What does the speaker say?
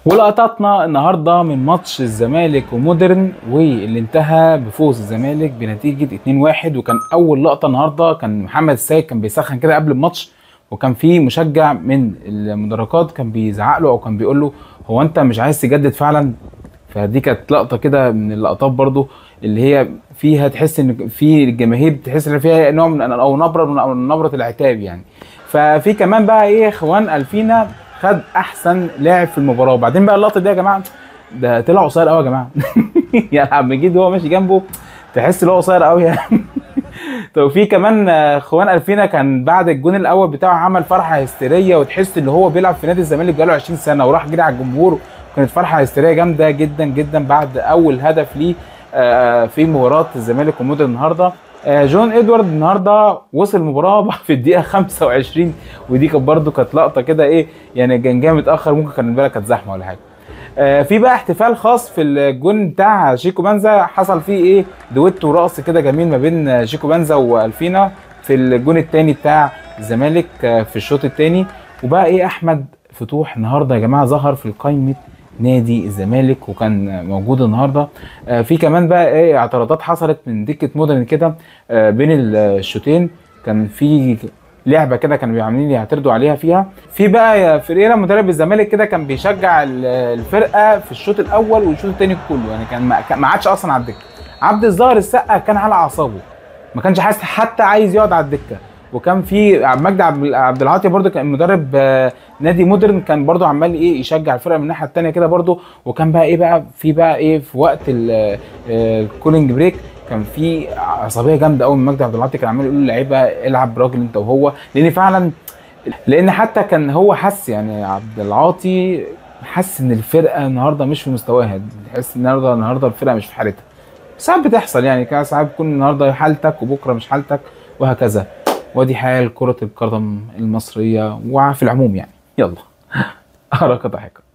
ولقطاتنا النهارده من ماتش الزمالك ومودرن واللي انتهى بفوز الزمالك بنتيجه 2-1. وكان اول لقطه النهارده كان محمد السيد كان بيسخن كده قبل الماتش، وكان في مشجع من المدرجات كان بيزعق له او كان بيقول له هو انت مش عايز تجدد فعلا؟ فدي كانت لقطه كده من اللقطات برضو اللي هي فيها تحس ان في الجماهير بتحس ان فيها نوع من او نبره العتاب يعني. ففي كمان بقى ايه خوان الفينا خد احسن لاعب في المباراه. وبعدين بقى اللقطه دي يا جماعه ده طلع قصير قوي يا جماعه. يعني عبد المجيد وهو ماشي جنبه تحس ان هو قصير قوي يعني. طب في كمان خوان الفينا كان بعد الجون الاول بتاعه عمل فرحه هستيريه، وتحس ان هو بيلعب في نادي الزمالك بقاله 20 سنه وراح جري على الجمهور. كانت فرحه هستيريه جامده جدا جدا بعد اول هدف ليه في مباراه الزمالك ومودرن النهارده. جون ادوارد النهارده وصل المباراه في الدقيقه 25، ودي كانت برده كانت لقطه كده ايه يعني، كان جاي متاخر ممكن كان بالك كانت زحمه ولا حاجه. في بقى احتفال خاص في الجون بتاع شيكو بنزا، حصل فيه ايه دويتو رقص كده جميل ما بين شيكو بنزا والفينا في الجون الثاني بتاع الزمالك في الشوط الثاني. وبقى ايه احمد فتوح النهارده يا جماعه ظهر في قائمه نادي الزمالك وكان موجود النهارده. في كمان بقى ايه اعتراضات حصلت من دكه مودرن كده بين الشوطين، كان في لعبه كده كانوا عاملين يعترضوا عليها فيها. في بقى فريرا مدرب الزمالك كده كان بيشجع الفرقه في الشوط الاول والشوط الثاني كله، يعني كان ما عادش اصلا على الدكه. عبد الظاهر السقا كان على اعصابه، ما كانش حاسس حتى عايز يقعد على الدكه. وكان في مجدي عبد العاطي برده كان مدرب نادي مودرن، كان برده عمال ايه يشجع الفرقه من الناحيه الثانيه كده برده. وكان بقى ايه بقى في وقت الكولينج بريك كان في عصبيه جامده قوي من مجدي عبد العاطي، كان عمال يقول للعيبه العب راجل انت وهو، لان فعلا لان حتى كان هو حس يعني عبد العاطي حس ان الفرقه النهارده مش في مستواها، تحس ان النهارده الفرقه مش في حالتها. ساعات بتحصل يعني، كان ساعات بتكون النهارده حالتك وبكره مش حالتك وهكذا. ودي حال كرة القدم المصرية وفي العموم يعني. يلا أراك ضحكة.